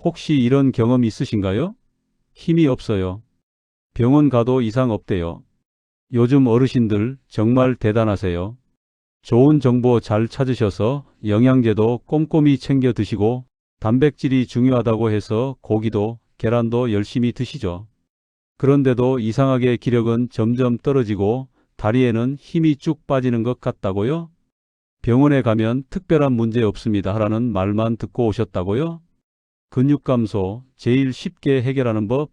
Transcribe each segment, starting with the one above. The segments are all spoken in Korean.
혹시 이런 경험 있으신가요? 힘이 없어요. 병원 가도 이상 없대요. 요즘 어르신들 정말 대단하세요. 좋은 정보 잘 찾으셔서 영양제도 꼼꼼히 챙겨 드시고 단백질이 중요하다고 해서 고기도 계란도 열심히 드시죠. 그런데도 이상하게 기력은 점점 떨어지고 다리에는 힘이 쭉 빠지는 것 같다고요? 병원에 가면 특별한 문제 없습니다 하라는 말만 듣고 오셨다고요? 근육 감소 제일 쉽게 해결하는 법,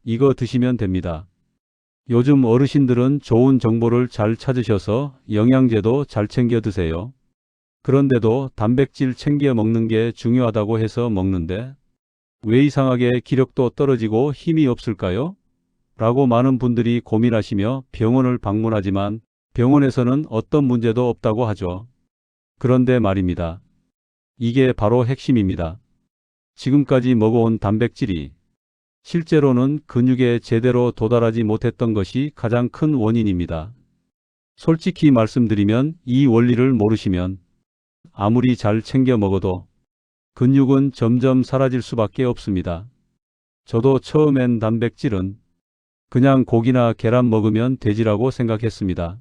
이거 드시면 됩니다. 요즘 어르신들은 좋은 정보를 잘 찾으셔서 영양제도 잘 챙겨 드세요. 그런데도 단백질 챙겨 먹는 게 중요하다고 해서 먹는데 왜 이상하게 기력도 떨어지고 힘이 없을까요? 라고 많은 분들이 고민하시며 병원을 방문하지만 병원에서는 어떤 문제도 없다고 하죠. 그런데 말입니다. 이게 바로 핵심입니다. 지금까지 먹어온 단백질이 실제로는 근육에 제대로 도달하지 못했던 것이 가장 큰 원인입니다. 솔직히 말씀드리면 이 원리를 모르시면 아무리 잘 챙겨 먹어도 근육은 점점 사라질 수밖에 없습니다. 저도 처음엔 단백질은 그냥 고기나 계란 먹으면 되지라고 생각했습니다.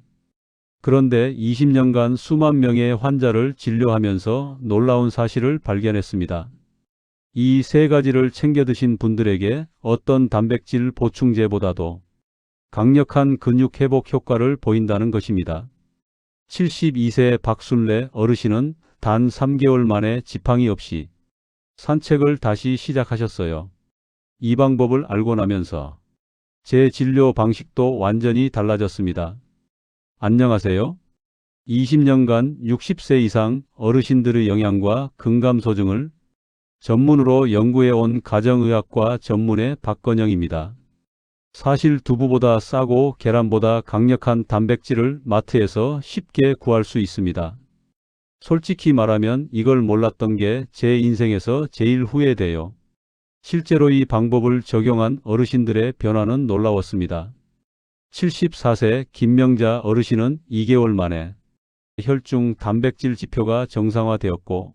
그런데 20년간 수만 명의 환자를 진료하면서 놀라운 사실을 발견했습니다. 이 세 가지를 챙겨 드신 분들에게 어떤 단백질 보충제보다도 강력한 근육 회복 효과를 보인다는 것입니다. 72세 박순례 어르신은 단 3개월 만에 지팡이 없이 산책을 다시 시작하셨어요. 이 방법을 알고 나면서 제 진료 방식도 완전히 달라졌습니다. 안녕하세요. 20년간 60세 이상 어르신들의 영양과 근감소증을 전문으로 연구해온 가정의학과 전문의 박건영입니다. 사실 두부보다 싸고 계란보다 강력한 단백질을 마트에서 쉽게 구할 수 있습니다. 솔직히 말하면 이걸 몰랐던 게 제 인생에서 제일 후회돼요. 실제로 이 방법을 적용한 어르신들의 변화는 놀라웠습니다. 74세 김명자 어르신은 2개월 만에 혈중 단백질 지표가 정상화되었고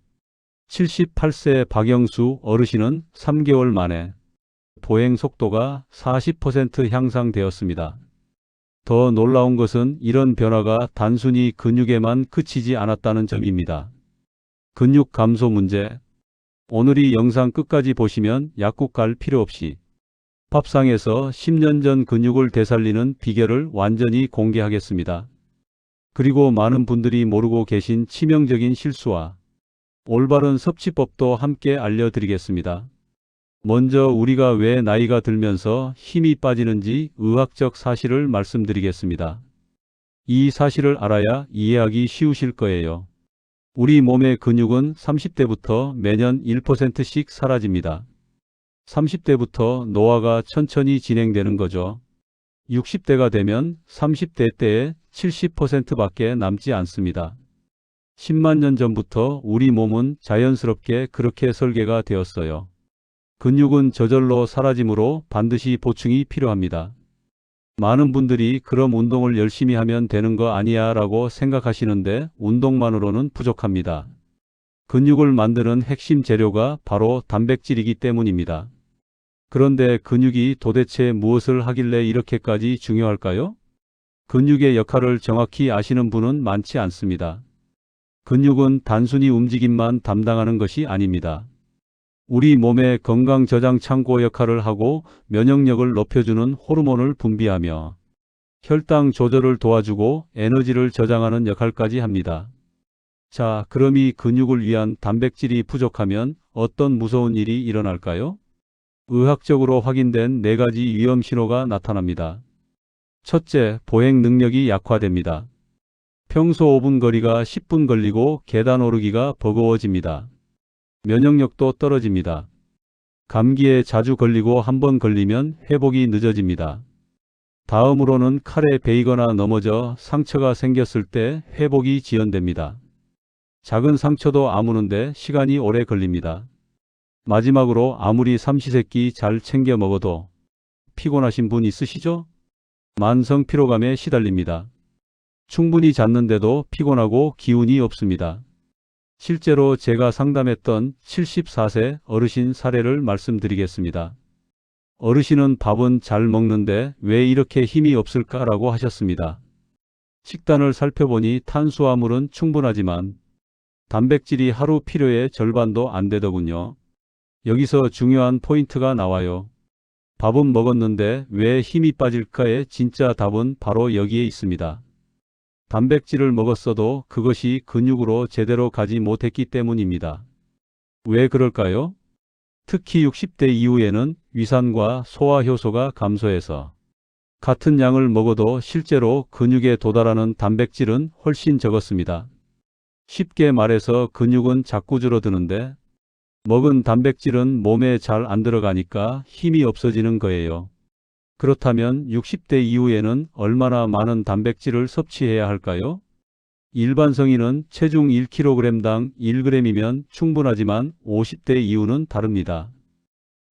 78세 박영수 어르신은 3개월 만에 보행 속도가 40% 향상되었습니다. 더 놀라운 것은 이런 변화가 단순히 근육에만 그치지 않았다는 점입니다. 근육 감소 문제. 오늘 이 영상 끝까지 보시면 약국 갈 필요 없이 밥상에서 10년 전 근육을 되살리는 비결을 완전히 공개하겠습니다. 그리고 많은 분들이 모르고 계신 치명적인 실수와 올바른 섭취법도 함께 알려드리겠습니다. 먼저 우리가 왜 나이가 들면서 힘이 빠지는지 의학적 사실을 말씀드리겠습니다. 이 사실을 알아야 이해하기 쉬우실 거예요. 우리 몸의 근육은 30대부터 매년 1%씩 사라집니다. 30대부터 노화가 천천히 진행되는 거죠. 60대가 되면 30대 때에 70%밖에 남지 않습니다. 10만 년 전부터 우리 몸은 자연스럽게 그렇게 설계가 되었어요. 근육은 저절로 사라지므로 반드시 보충이 필요합니다. 많은 분들이 그럼 운동을 열심히 하면 되는 거 아니야 라고 생각하시는데 운동만으로는 부족합니다. 근육을 만드는 핵심 재료가 바로 단백질이기 때문입니다. 그런데 근육이 도대체 무엇을 하길래 이렇게까지 중요할까요? 근육의 역할을 정확히 아시는 분은 많지 않습니다. 근육은 단순히 움직임만 담당하는 것이 아닙니다. 우리 몸의 건강 저장 창고 역할을 하고 면역력을 높여주는 호르몬을 분비하며 혈당 조절을 도와주고 에너지를 저장하는 역할까지 합니다. 자, 그럼 이 근육을 위한 단백질이 부족하면 어떤 무서운 일이 일어날까요? 의학적으로 확인된 4가지 위험 신호가 나타납니다. 첫째, 보행 능력이 약화됩니다. 평소 5분 거리가 10분 걸리고 계단 오르기가 버거워집니다. 면역력도 떨어집니다. 감기에 자주 걸리고 한 번 걸리면 회복이 늦어집니다. 다음으로는 칼에 베이거나 넘어져 상처가 생겼을 때 회복이 지연됩니다. 작은 상처도 아무는데 시간이 오래 걸립니다. 마지막으로 아무리 삼시세끼 잘 챙겨 먹어도 피곤하신 분 있으시죠? 만성 피로감에 시달립니다. 충분히 잤는데도 피곤하고 기운이 없습니다. 실제로 제가 상담했던 74세 어르신 사례를 말씀드리겠습니다. 어르신은 밥은 잘 먹는데 왜 이렇게 힘이 없을까라고 하셨습니다. 식단을 살펴보니 탄수화물은 충분하지만 단백질이 하루 필요의 절반도 안 되더군요. 여기서 중요한 포인트가 나와요. 밥은 먹었는데 왜 힘이 빠질까의 진짜 답은 바로 여기에 있습니다. 단백질을 먹었어도 그것이 근육으로 제대로 가지 못했기 때문입니다. 왜 그럴까요? 특히 60대 이후에는 위산과 소화효소가 감소해서 같은 양을 먹어도 실제로 근육에 도달하는 단백질은 훨씬 적었습니다. 쉽게 말해서 근육은 자꾸 줄어드는데 먹은 단백질은 몸에 잘 안 들어가니까 힘이 없어지는 거예요. 그렇다면 60대 이후에는 얼마나 많은 단백질을 섭취해야 할까요? 일반 성인은 체중 1kg당 1g이면 충분하지만 50대 이후는 다릅니다.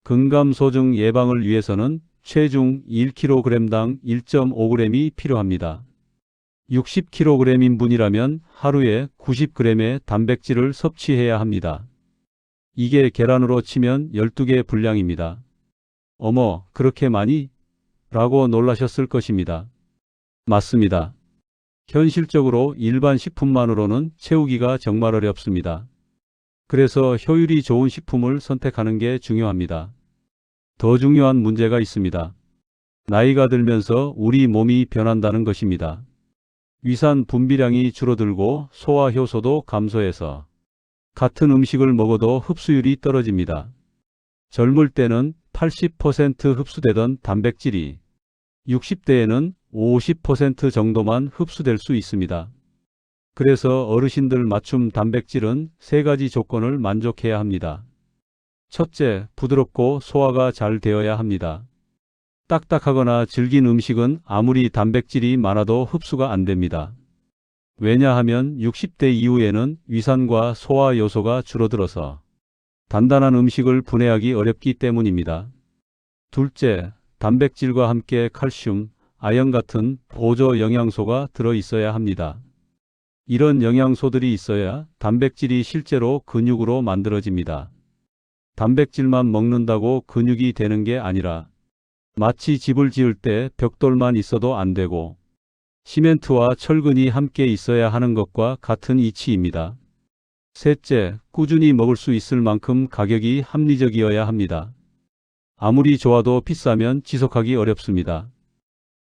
근감소증 예방을 위해서는 체중 1kg당 1.5g이 필요합니다. 60kg인 분이라면 하루에 90g의 단백질을 섭취해야 합니다. 이게 계란으로 치면 12개 분량입니다. 어머, 그렇게 많이? 라고 놀라셨을 것입니다. 맞습니다. 현실적으로 일반 식품만으로는 채우기가 정말 어렵습니다. 그래서 효율이 좋은 식품을 선택하는 게 중요합니다. 더 중요한 문제가 있습니다. 나이가 들면서 우리 몸이 변한다는 것입니다. 위산 분비량이 줄어들고 소화효소도 감소해서 같은 음식을 먹어도 흡수율이 떨어집니다. 젊을 때는 80% 흡수되던 단백질이 60대에는 50% 정도만 흡수될 수 있습니다. 그래서 어르신들 맞춤 단백질은 3가지 조건을 만족해야 합니다. 첫째, 부드럽고 소화가 잘 되어야 합니다. 딱딱하거나 질긴 음식은 아무리 단백질이 많아도 흡수가 안 됩니다. 왜냐하면 60대 이후에는 위산과 소화 요소가 줄어들어서 단단한 음식을 분해하기 어렵기 때문입니다. 둘째, 단백질과 함께 칼슘, 아연 같은 보조 영양소가 들어 있어야 합니다. 이런 영양소들이 있어야 단백질이 실제로 근육으로 만들어집니다. 단백질만 먹는다고 근육이 되는 게 아니라 마치 집을 지을 때 벽돌만 있어도 안 되고 시멘트와 철근이 함께 있어야 하는 것과 같은 이치입니다. 셋째, 꾸준히 먹을 수 있을 만큼 가격이 합리적이어야 합니다. 아무리 좋아도 비싸면 지속하기 어렵습니다.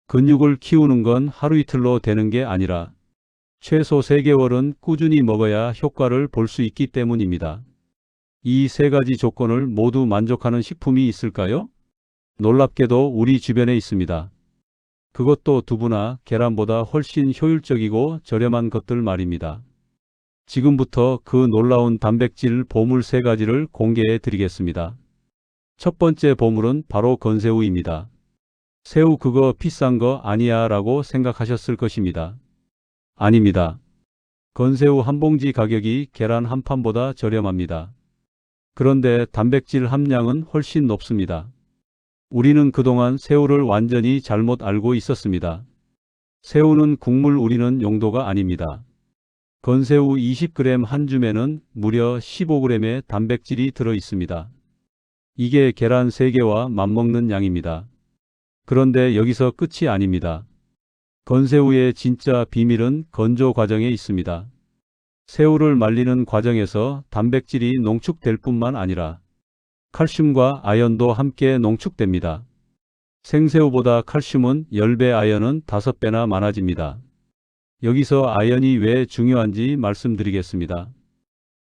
근육을 키우는 건 하루 이틀로 되는 게 아니라 최소 3개월은 꾸준히 먹어야 효과를 볼 수 있기 때문입니다. 이 3가지 조건을 모두 만족하는 식품이 있을까요? 놀랍게도 우리 주변에 있습니다. 그것도 두부나 계란보다 훨씬 효율적이고 저렴한 것들 말입니다. 지금부터 그 놀라운 단백질 보물 3가지를 공개해 드리겠습니다. 첫 번째 보물은 바로 건새우입니다. 새우 그거 비싼 거 아니야 라고 생각하셨을 것입니다. 아닙니다. 건새우 한 봉지 가격이 계란 한 판보다 저렴합니다. 그런데 단백질 함량은 훨씬 높습니다. 우리는 그동안 새우를 완전히 잘못 알고 있었습니다. 새우는 국물 우리는 용도가 아닙니다. 건새우 20g 한 줌에는 무려 15g의 단백질이 들어 있습니다. 이게 계란 3개와 맞먹는 양입니다. 그런데 여기서 끝이 아닙니다. 건새우의 진짜 비밀은 건조 과정에 있습니다. 새우를 말리는 과정에서 단백질이 농축될 뿐만 아니라 칼슘과 아연도 함께 농축됩니다. 생새우보다 칼슘은 10배, 아연은 5배나 많아집니다. 여기서 아연이 왜 중요한지 말씀드리겠습니다.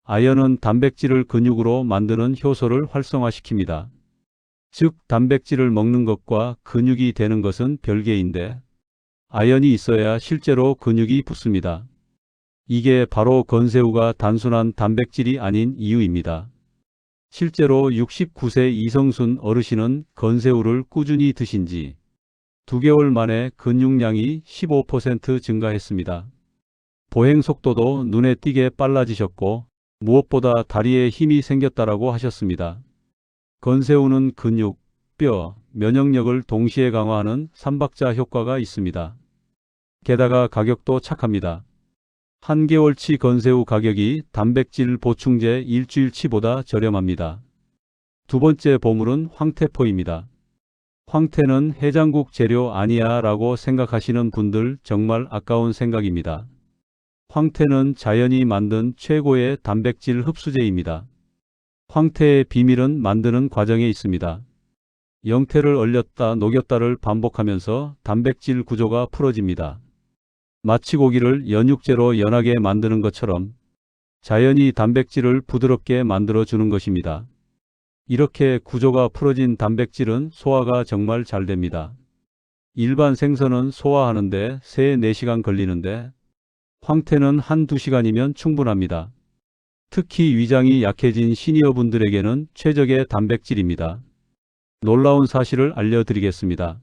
아연은 단백질을 근육으로 만드는 효소를 활성화시킵니다. 즉, 단백질을 먹는 것과 근육이 되는 것은 별개인데 아연이 있어야 실제로 근육이 붙습니다. 이게 바로 건새우가 단순한 단백질이 아닌 이유입니다. 실제로 69세 이성순 어르신은 건새우를 꾸준히 드신 지 2개월 만에 근육량이 15% 증가했습니다. 보행 속도도 눈에 띄게 빨라지셨고 무엇보다 다리에 힘이 생겼다라고 하셨습니다. 건새우는 근육, 뼈, 면역력을 동시에 강화하는 3박자 효과가 있습니다. 게다가 가격도 착합니다. 한개월치 건새우 가격이 단백질 보충제 일주일치보다 저렴합니다. 두 번째 보물은 황태포입니다. 황태는 해장국 재료 아니야 라고 생각하시는 분들 정말 아까운 생각입니다. 황태는 자연이 만든 최고의 단백질 흡수제입니다. 황태의 비밀은 만드는 과정에 있습니다. 영태를 얼렸다 녹였다를 반복하면서 단백질 구조가 풀어집니다. 마치 고기를 연육제로 연하게 만드는 것처럼 자연이 단백질을 부드럽게 만들어주는 것입니다. 이렇게 구조가 풀어진 단백질은 소화가 정말 잘 됩니다. 일반 생선은 소화하는데 3-4시간 걸리는데 황태는 1-2시간이면 충분합니다. 특히 위장이 약해진 시니어분들에게는 최적의 단백질입니다. 놀라운 사실을 알려드리겠습니다.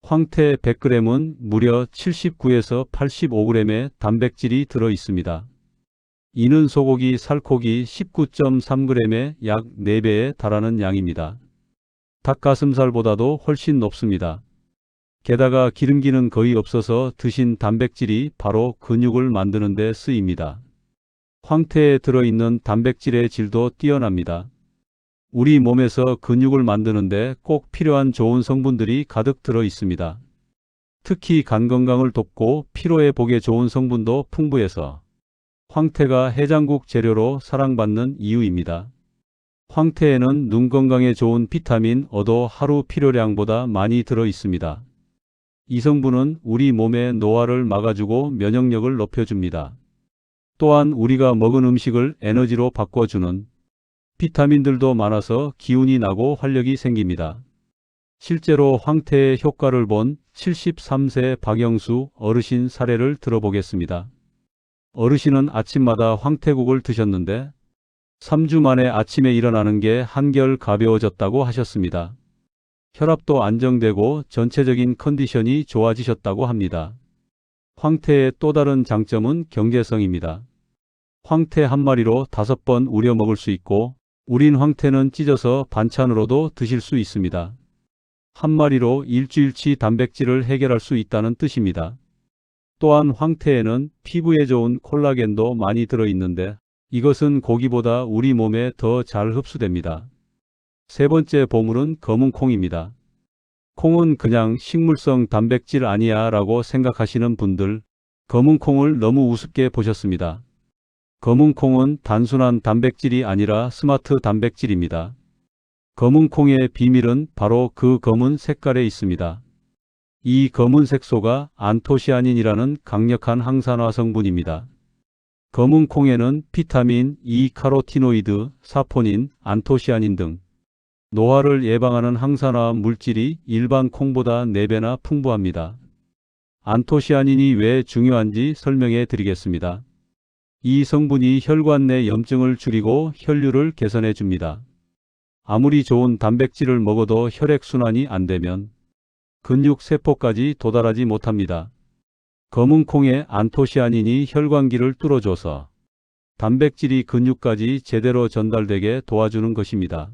황태 100g은 무려 79에서 85g의 단백질이 들어 있습니다. 이는 소고기, 살코기 19.3g의 약 4배에 달하는 양입니다. 닭가슴살보다도 훨씬 높습니다. 게다가 기름기는 거의 없어서 드신 단백질이 바로 근육을 만드는 데 쓰입니다. 황태에 들어있는 단백질의 질도 뛰어납니다. 우리 몸에서 근육을 만드는데 꼭 필요한 좋은 성분들이 가득 들어 있습니다. 특히 간 건강을 돕고 피로회 복에 좋은 성분도 풍부해서 황태가 해장국 재료로 사랑받는 이유입니다. 황태에는 눈 건강에 좋은 비타민 E도 하루 필요량보다 많이 들어 있습니다. 이 성분은 우리 몸의 노화를 막아주고 면역력을 높여줍니다. 또한 우리가 먹은 음식을 에너지로 바꿔주는 비타민들도 많아서 기운이 나고 활력이 생깁니다. 실제로 황태의 효과를 본 73세 박영수 어르신 사례를 들어보겠습니다. 어르신은 아침마다 황태국을 드셨는데 3주 만에 아침에 일어나는 게 한결 가벼워졌다고 하셨습니다. 혈압도 안정되고 전체적인 컨디션이 좋아지셨다고 합니다. 황태의 또 다른 장점은 경제성입니다. 황태 한 마리로 5번 우려 먹을 수 있고 우린 황태는 찢어서 반찬으로도 드실 수 있습니다. 한 마리로 일주일치 단백질을 해결할 수 있다는 뜻입니다. 또한 황태에는 피부에 좋은 콜라겐도 많이 들어있는데 이것은 고기보다 우리 몸에 더 잘 흡수됩니다. 세 번째 보물은 검은 콩입니다. 콩은 그냥 식물성 단백질 아니야 라고 생각하시는 분들 검은 콩을 너무 우습게 보셨습니다. 검은 콩은 단순한 단백질이 아니라 스마트 단백질입니다. 검은 콩의 비밀은 바로 그 검은 색깔에 있습니다. 이 검은 색소가 안토시아닌이라는 강력한 항산화 성분입니다. 검은 콩에는 비타민, E, 카로티노이드, 사포닌, 안토시아닌 등 노화를 예방하는 항산화 물질이 일반 콩보다 4배나 풍부합니다. 안토시아닌이 왜 중요한지 설명해 드리겠습니다. 이 성분이 혈관 내 염증을 줄이고 혈류를 개선해 줍니다. 아무리 좋은 단백질을 먹어도 혈액순환이 안 되면 근육 세포까지 도달하지 못합니다. 검은 콩의 안토시아닌이 혈관기를 뚫어줘서 단백질이 근육까지 제대로 전달되게 도와주는 것입니다.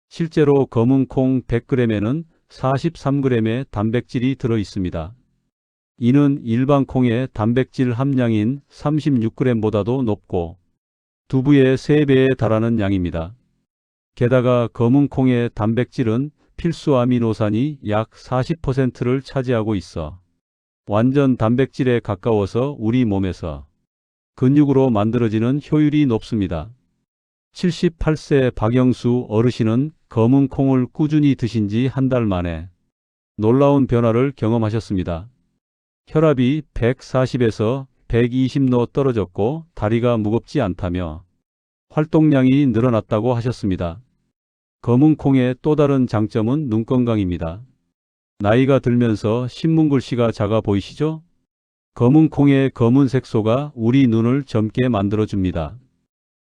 실제로 검은 콩 100g에는 43g의 단백질이 들어 있습니다. 이는 일반 콩의 단백질 함량인 36g보다도 높고 두부의 3배에 달하는 양입니다. 게다가 검은 콩의 단백질은 필수 아미노산이 약 40%를 차지하고 있어 완전 단백질에 가까워서 우리 몸에서 근육으로 만들어지는 효율이 높습니다. 78세 박영수 어르신은 검은 콩을 꾸준히 드신 지 한 달 만에 놀라운 변화를 경험하셨습니다. 혈압이 140에서 120로 떨어졌고 다리가 무겁지 않다며 활동량이 늘어났다고 하셨습니다. 검은 콩의 또 다른 장점은 눈 건강입니다. 나이가 들면서 신문 글씨가 작아 보이시죠? 검은 콩의 검은 색소가 우리 눈을 젊게 만들어줍니다.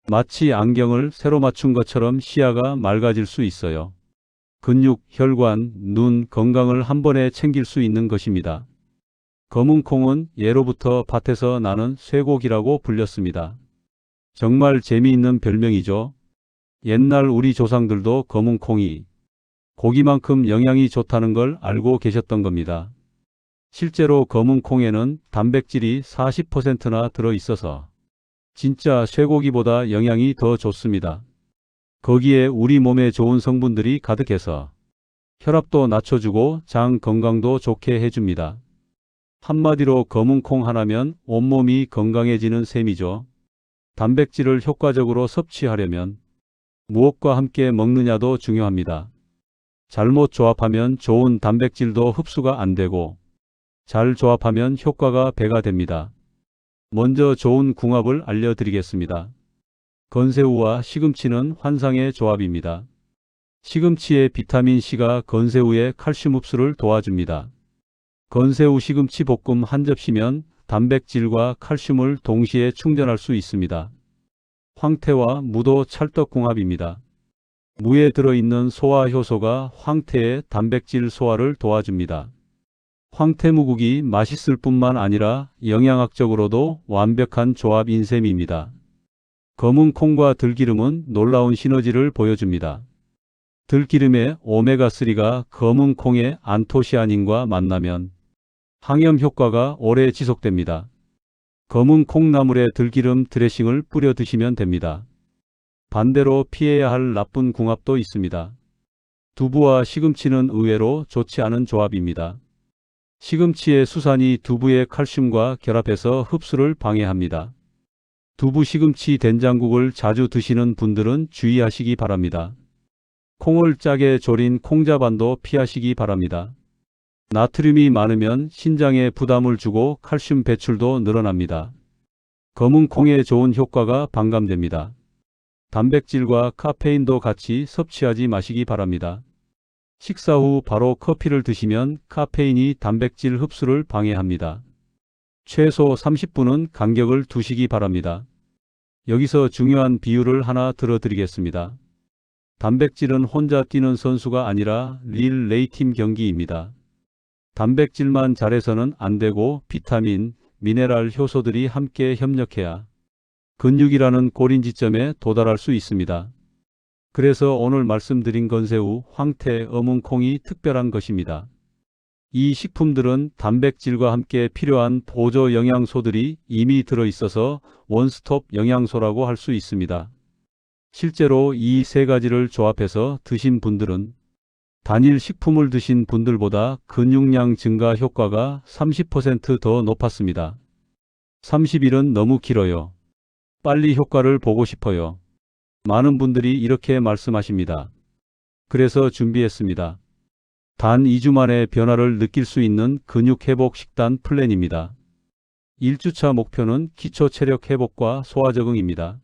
마치 안경을 새로 맞춘 것처럼 시야가 맑아질 수 있어요. 근육, 혈관, 눈 건강을 한 번에 챙길 수 있는 것입니다. 검은 콩은 예로부터 밭에서 나는 쇠고기라고 불렸습니다. 정말 재미있는 별명이죠. 옛날 우리 조상들도 검은 콩이 고기만큼 영양이 좋다는 걸 알고 계셨던 겁니다. 실제로 검은 콩에는 단백질이 40%나 들어 있어서 진짜 쇠고기보다 영양이 더 좋습니다. 거기에 우리 몸에 좋은 성분들이 가득해서 혈압도 낮춰주고 장 건강도 좋게 해줍니다. 한마디로 검은 콩 하나면 온몸이 건강해지는 셈이죠. 단백질을 효과적으로 섭취하려면 무엇과 함께 먹느냐도 중요합니다. 잘못 조합하면 좋은 단백질도 흡수가 안 되고 잘 조합하면 효과가 배가 됩니다. 먼저 좋은 궁합을 알려드리겠습니다. 건새우와 시금치는 환상의 조합입니다. 시금치의 비타민C가 건새우의 칼슘 흡수를 도와줍니다. 건새우 시금치 볶음 한 접시면 단백질과 칼슘을 동시에 충전할 수 있습니다. 황태와 무도 찰떡궁합입니다. 무에 들어있는 소화 효소가 황태의 단백질 소화를 도와줍니다. 황태무국이 맛있을 뿐만 아니라 영양학적으로도 완벽한 조합인 셈입니다. 검은 콩과 들기름은 놀라운 시너지를 보여줍니다. 들기름의 오메가3가 검은 콩의 안토시아닌과 만나면 항염 효과가 오래 지속됩니다. 검은 콩나물에 들기름 드레싱을 뿌려 드시면 됩니다. 반대로 피해야 할 나쁜 궁합도 있습니다. 두부와 시금치는 의외로 좋지 않은 조합입니다. 시금치의 수산이 두부의 칼슘과 결합해서 흡수를 방해합니다. 두부 시금치 된장국을 자주 드시는 분들은 주의하시기 바랍니다. 콩을 짜게 졸인 콩자반도 피하시기 바랍니다. 나트륨이 많으면 신장에 부담을 주고 칼슘 배출도 늘어납니다. 검은 콩의 좋은 효과가 반감됩니다. 단백질과 카페인도 같이 섭취하지 마시기 바랍니다. 식사 후 바로 커피를 드시면 카페인이 단백질 흡수를 방해합니다. 최소 30분은 간격을 두시기 바랍니다. 여기서 중요한 비율을 하나 들어드리겠습니다. 단백질은 혼자 뛰는 선수가 아니라 릴레이팀 경기입니다. 단백질만 잘해서는 안 되고 비타민, 미네랄 효소들이 함께 협력해야 근육이라는 골인지점에 도달할 수 있습니다. 그래서 오늘 말씀드린 건새우, 황태, 어묵콩이 특별한 것입니다. 이 식품들은 단백질과 함께 필요한 보조 영양소들이 이미 들어있어서 원스톱 영양소라고 할 수 있습니다. 실제로 이 세 가지를 조합해서 드신 분들은 단일 식품을 드신 분들보다 근육량 증가 효과가 30% 더 높았습니다. 30일은 너무 길어요. 빨리 효과를 보고 싶어요. 많은 분들이 이렇게 말씀하십니다. 그래서 준비했습니다. 단 2주 만에 변화를 느낄 수 있는 근육 회복 식단 플랜입니다. 1주차 목표는 기초 체력 회복과 소화 적응입니다.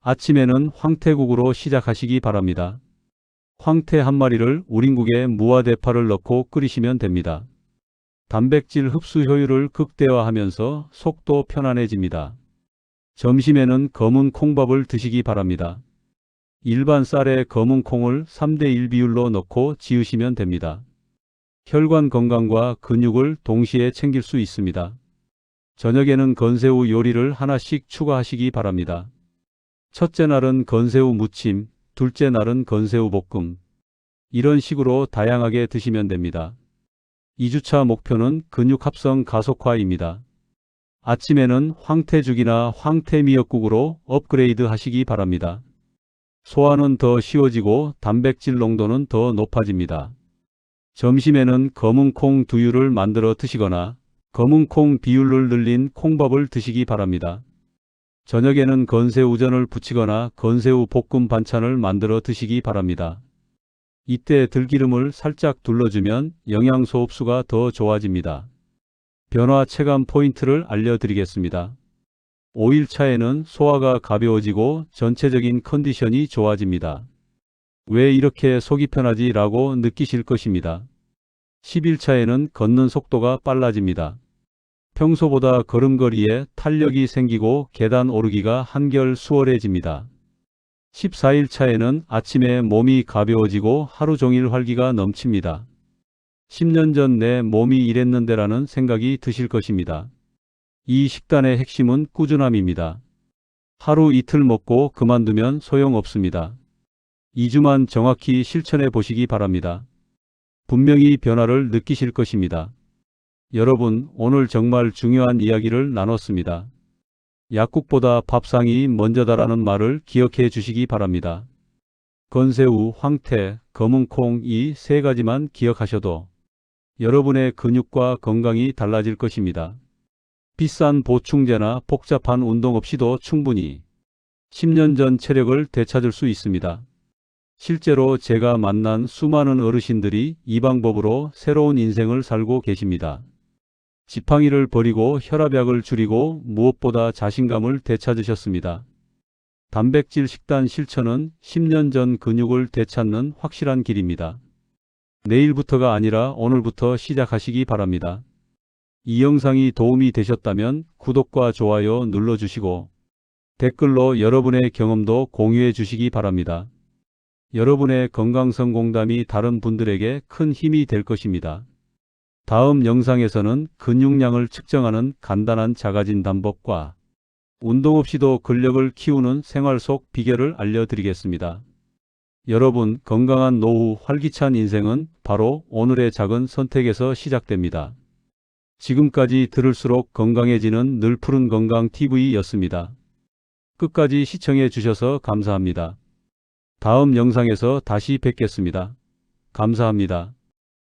아침에는 황태국으로 시작하시기 바랍니다. 황태 한 마리를 우린국에 무와 대파를 넣고 끓이시면 됩니다. 단백질 흡수 효율을 극대화하면서 속도 편안해집니다. 점심에는 검은 콩밥을 드시기 바랍니다. 일반 쌀에 검은 콩을 3:1 비율로 넣고 지으시면 됩니다. 혈관 건강과 근육을 동시에 챙길 수 있습니다. 저녁에는 건새우 요리를 하나씩 추가하시기 바랍니다. 첫째 날은 건새우 무침, 둘째 날은 건새우 볶음. 이런 식으로 다양하게 드시면 됩니다. 2주차 목표는 근육 합성 가속화입니다. 아침에는 황태죽이나 황태미역국으로 업그레이드 하시기 바랍니다. 소화는 더 쉬워지고 단백질 농도는 더 높아집니다. 점심에는 검은 콩 두유를 만들어 드시거나 검은 콩 비율을 늘린 콩밥을 드시기 바랍니다. 저녁에는 건새우전을 부치거나 건새우 볶음 반찬을 만들어 드시기 바랍니다. 이때 들기름을 살짝 둘러주면 영양소 흡수가 더 좋아집니다. 변화 체감 포인트를 알려드리겠습니다. 5일차에는 소화가 가벼워지고 전체적인 컨디션이 좋아집니다. 왜 이렇게 속이 편하지? 라고 느끼실 것입니다. 10일차에는 걷는 속도가 빨라집니다. 평소보다 걸음걸이에 탄력이 생기고 계단 오르기가 한결 수월해집니다. 14일차에는 아침에 몸이 가벼워지고 하루 종일 활기가 넘칩니다. 10년 전 내 몸이 이랬는데라는 생각이 드실 것입니다. 이 식단의 핵심은 꾸준함입니다. 하루 이틀 먹고 그만두면 소용없습니다. 2주만 정확히 실천해 보시기 바랍니다. 분명히 변화를 느끼실 것입니다. 여러분, 오늘 정말 중요한 이야기를 나눴습니다. 약국보다 밥상이 먼저다라는 말을 기억해 주시기 바랍니다. 건새우, 황태, 검은콩 이 세 가지만 기억하셔도 여러분의 근육과 건강이 달라질 것입니다. 비싼 보충제나 복잡한 운동 없이도 충분히 10년 전 체력을 되찾을 수 있습니다. 실제로 제가 만난 수많은 어르신들이 이 방법으로 새로운 인생을 살고 계십니다. 지팡이를 버리고 혈압약을 줄이고 무엇보다 자신감을 되찾으셨습니다. 단백질 식단 실천은 10년 전 근육을 되찾는 확실한 길입니다. 내일부터가 아니라 오늘부터 시작하시기 바랍니다. 이 영상이 도움이 되셨다면 구독과 좋아요 눌러주시고 댓글로 여러분의 경험도 공유해 주시기 바랍니다. 여러분의 건강성공담이 다른 분들에게 큰 힘이 될 것입니다. 다음 영상에서는 근육량을 측정하는 간단한 자가진 방법과 운동 없이도 근력을 키우는 생활 속 비결을 알려드리겠습니다. 여러분, 건강한 노후, 활기찬 인생은 바로 오늘의 작은 선택에서 시작됩니다. 지금까지 들을수록 건강해지는 늘푸른 건강TV였습니다. 끝까지 시청해 주셔서 감사합니다. 다음 영상에서 다시 뵙겠습니다. 감사합니다.